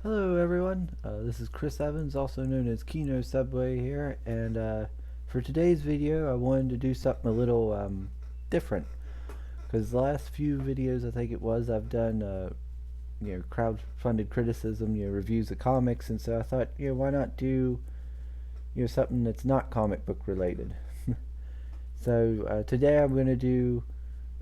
Hello everyone, this is Chris Evans, also known as Kino Subway here, and for today's video I wanted to do something a little different, because the last few videos I think it was I've done crowd-funded criticism, reviews of comics, and so I thought, why not do something that's not comic book related. So today I'm going to do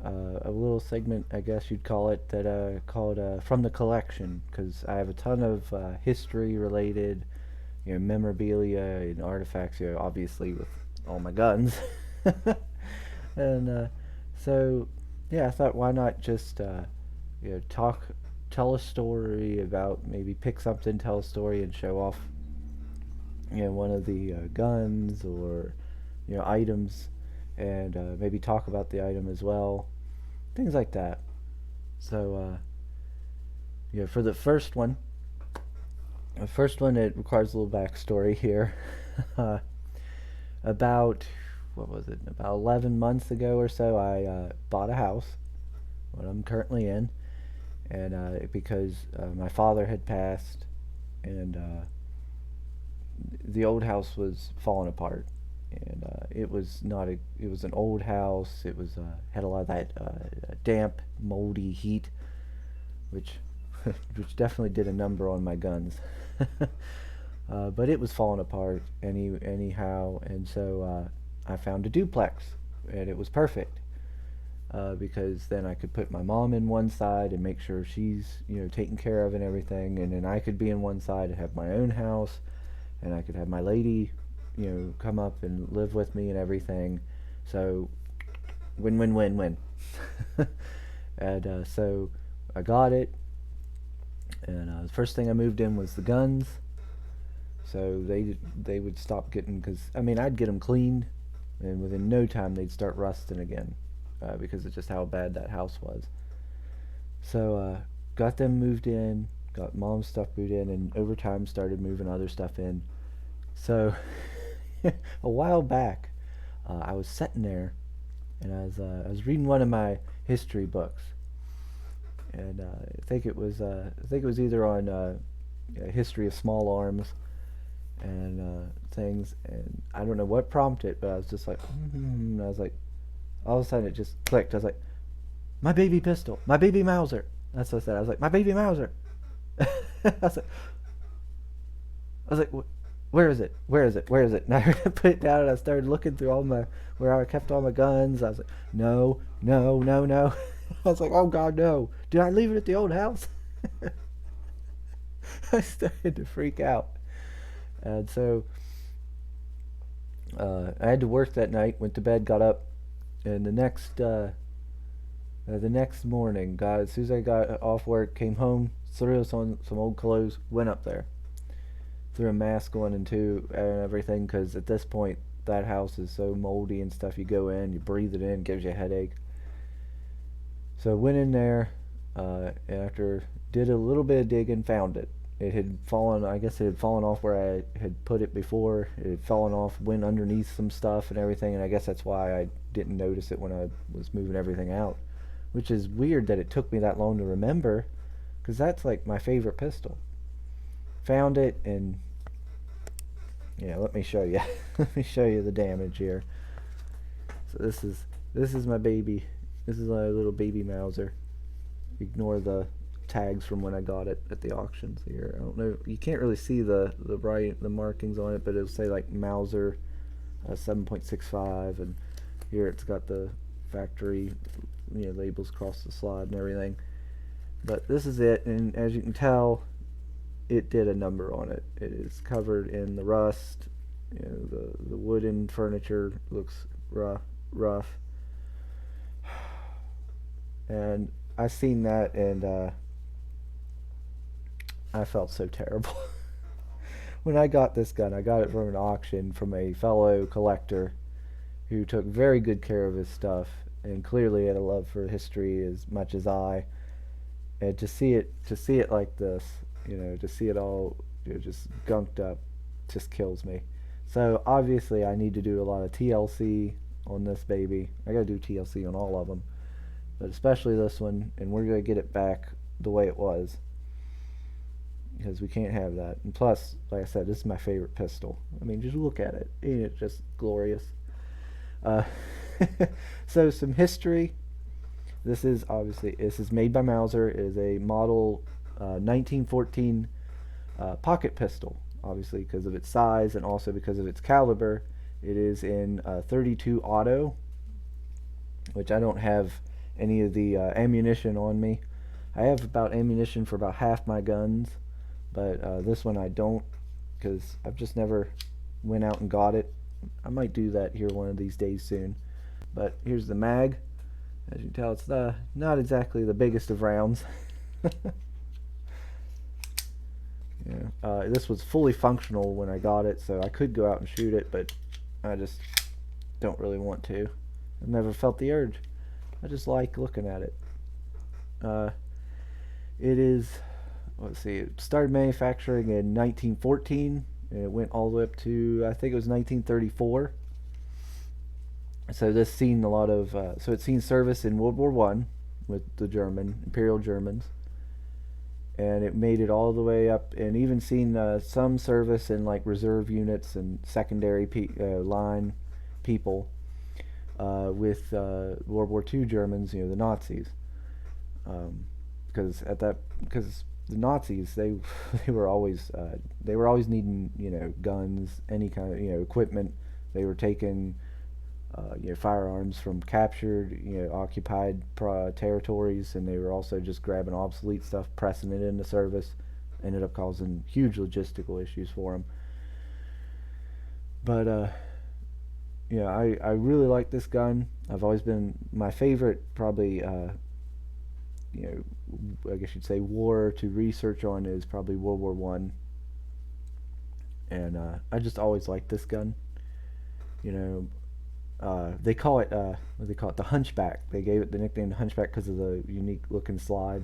a little segment, I guess you'd call it, that called From the Collection, because I have a ton of history related, memorabilia and artifacts, obviously with all my guns. And so, yeah, I thought why not just, tell a story about, maybe pick something, tell a story, and show off, one of the guns or, items, and maybe talk about the item as well, things like that. So, for the first one, it requires a little backstory here. uh, about, what was it, about 11 months ago or so, I bought a house, what I'm currently in, and because my father had passed, and the old house was falling apart. And it was not a. It was an old house. It was had a lot of that damp, moldy heat, which which definitely did a number on my guns. But it was falling apart anyhow, and so I found a duplex, and it was perfect because then I could put my mom in one side and make sure she's taken care of and everything, and then I could be in one side and have my own house, and I could have my lady, come up and live with me and everything. So win win win win. And so I got it, and the first thing I moved in was the guns. So they would stop getting, because I mean I'd get them cleaned, and within no time they'd start rusting again, because of just how bad that house was. So got them moved in, got mom's stuff moved in, and over time started moving other stuff in. So a while back, I was sitting there, and I was reading one of my history books, and I think it was either on history of small arms and things, and I don't know what prompted it, but I was just like, I was like, all of a sudden it just clicked. I was like, my baby pistol, my baby Mauser. That's what I said. I was like, my baby Mauser. I was like, where is it? Where is it? Where is it? And I put it down, and I started looking through all my where I kept all my guns. I was like, no, no, no, no. I was like, oh God, no! Did I leave it at the old house? I started to freak out, and so I had to work that night. Went to bed, got up, and the next morning, as soon as I got off work, came home, threw us on some old clothes, went up there, threw a mask on and everything, because at this point that house is so moldy and stuff. You go in, you breathe it in, gives you a headache. So I went in there, and after did a little bit of digging, found it. It had fallen. I guess it had fallen off where I had put it before. It had fallen off, went underneath some stuff and everything, and I guess that's why I didn't notice it when I was moving everything out. Which is weird that it took me that long to remember, because that's like my favorite pistol. Found it, and yeah, let me show you. Let me show you the damage here. So this is my baby. This is my little baby Mauser. Ignore the tags from when I got it at the auctions here. I don't know. You can't really see the markings on it, but it'll say like Mauser 7.65, and here it's got the factory labels across the slide and everything. But this is it, and as you can tell, it did a number on it. It is covered in the rust. The wooden furniture looks rough, and I seen that, and I felt so terrible. When I got this gun, I got it from an auction from a fellow collector who took very good care of his stuff and clearly had a love for history as much as I. And to see it like this, to see it all just gunked up, just kills me. So obviously I need to do a lot of TLC on this baby. I gotta do TLC on all of them, but especially this one, and we're gonna get it back the way it was. because we can't have that. And plus, like I said, this is my favorite pistol. I mean, just look at it. It's just glorious. Uh, so some history. This is made by Mauser. It is a model 1914 pocket pistol. Obviously, because of its size and also because of its caliber, it is in 32 auto, which I don't have any of the ammunition on me. I have about ammunition for about half my guns, but this one I don't, because I've just never went out and got it. I might do that here one of these days soon. But here's the mag. As you can tell, it's not exactly the biggest of rounds. Yeah, this was fully functional when I got it, so I could go out and shoot it, but I just don't really want to. I've never felt the urge. I just like looking at it. It is, let's see, it started manufacturing in 1914, and it went all the way up to, I think it was 1934. So this seen a lot of, so it's seen service in World War One with the Imperial Germans, and it made it all the way up, and even seen some service in like reserve units and secondary line people with World War II Germans, the Nazis, because the Nazis they were always needing guns, any kind of equipment. They were taking firearms from captured, occupied territories, and they were also just grabbing obsolete stuff, pressing it into service. Ended up causing huge logistical issues for them. But I really like this gun. I've always been my favorite, probably. I guess you'd say war to research on is probably World War One, and I just always liked this gun. They call it what do they call it, the Hunchback. They gave it the nickname the Hunchback because of the unique looking slide.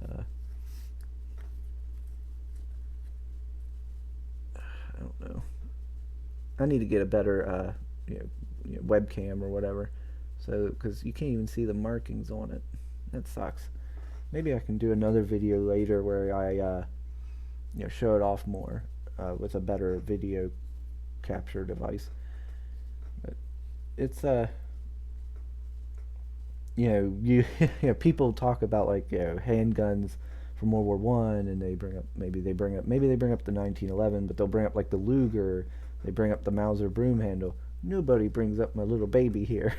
I don't know. I need to get a better webcam or whatever, so because you can't even see the markings on it. That sucks. Maybe I can do another video later where I show it off more with a better video capture device. But it's people talk about like handguns from World War One, and maybe they bring up the 1911, but they'll bring up like the Luger. They bring up the Mauser broom handle. Nobody brings up my little baby here.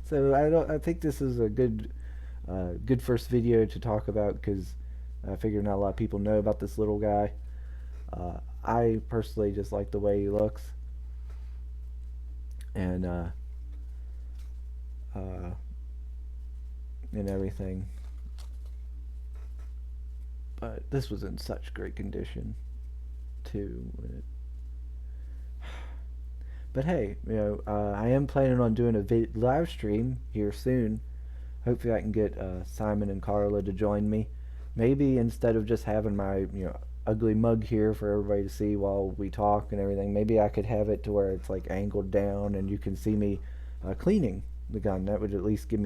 So I think this is a good first video to talk about, because I figure not a lot of people know about this little guy. I personally just like the way he looks, and everything. But this was in such great condition too. But hey, I am planning on doing a live stream here soon. Hopefully I can get Simon and Carla to join me. Maybe instead of just having my ugly mug here for everybody to see while we talk and everything, maybe I could have it to where it's like angled down and you can see me cleaning the gun. That would at least give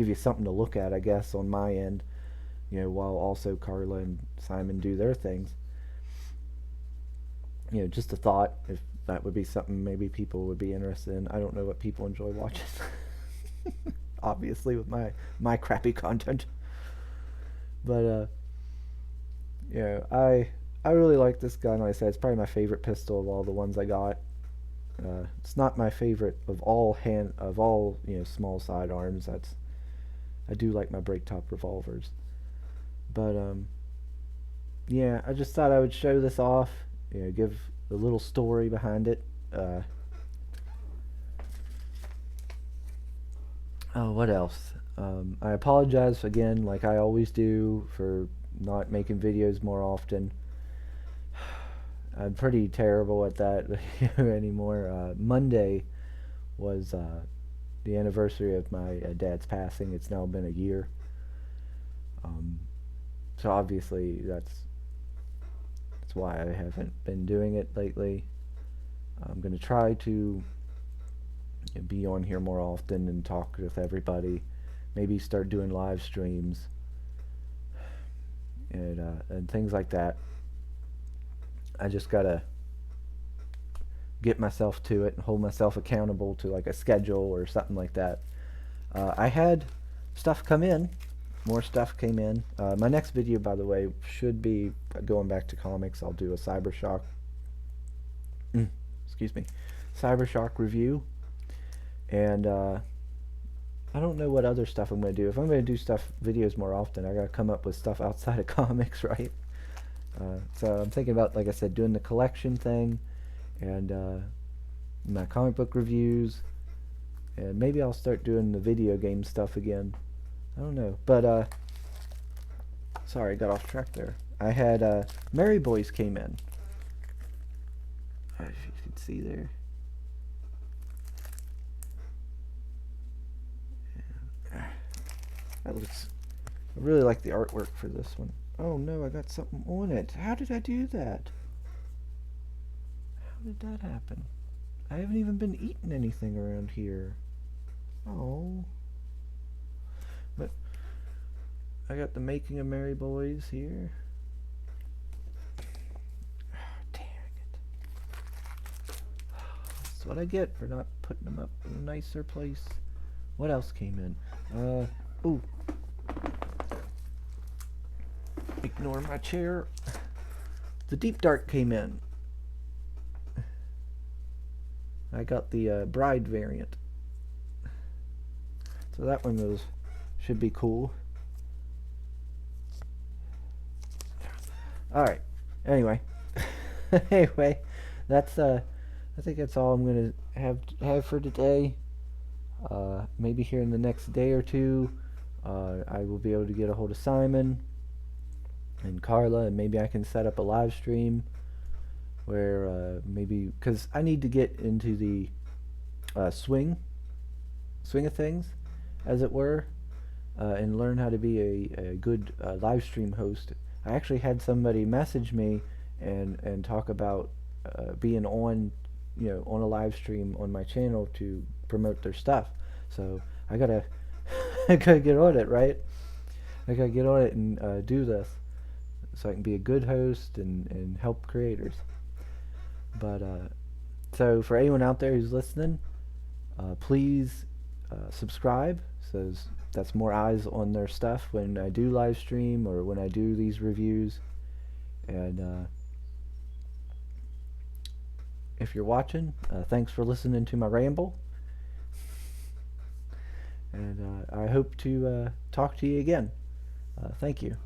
you something to look at, I guess, on my end. While also Carla and Simon do their things. Just a thought, if that would be something maybe people would be interested in. I don't know what people enjoy watching. Obviously with my crappy content. But I really like this gun. Like I said, it's probably my favorite pistol of all the ones I got. It's not my favorite of all small sidearms. I do like my break top revolvers. But I just thought I would show this off, give a little story behind it. Oh, what else? I apologize again, like I always do, for not making videos more often. I'm pretty terrible at that anymore. Monday was the anniversary of my dad's passing. It's now been a year. So obviously that's why I haven't been doing it lately. I'm going to try to be on here more often and talk with everybody. Maybe start doing live streams. and things like that. I just gotta get myself to it and hold myself accountable to like a schedule or something like that. I had stuff come in. More stuff came in. My next video, by the way, should be going back to comics. I'll do a Cybershock, excuse me, Cybershock review, and I don't know what other stuff I'm going to do. If I'm going to do videos more often, I got to come up with stuff outside of comics, right? So I'm thinking about, like I said, doing the collection thing, and my comic book reviews, and maybe I'll start doing the video game stuff again. I don't know, but sorry, I got off track there. I had Mary Boys came in. If you can see there. That looks. I really like the artwork for this one. Oh no, I got something on it. How did I do that? How did that happen? I haven't even been eating anything around here. Oh. But I got the Making of Merry Boys here. Oh, dang it. That's what I get for not putting them up in a nicer place. What else came in? Ooh. Ignore my chair. The Deep Dark came in. I got the Bride variant. So that one should be cool. Alright. Anyway. Anyway, that's I think that's all I'm gonna have for today. Maybe here in the next day or two, I will be able to get a hold of Simon and Carla, and maybe I can set up a live stream where maybe, because I need to get into the swing of things, as it were, and learn how to be a good live stream host. I actually had somebody message me and talk about being on, on a live stream on my channel to promote their stuff. So I gotta I gotta get on it, right? I gotta get on it and do this so I can be a good host and help creators. But so for anyone out there who's listening, please subscribe, so that's more eyes on their stuff when I do live stream or when I do these reviews. And if you're watching, thanks for listening to my ramble, and I hope to talk to you again. Thank you.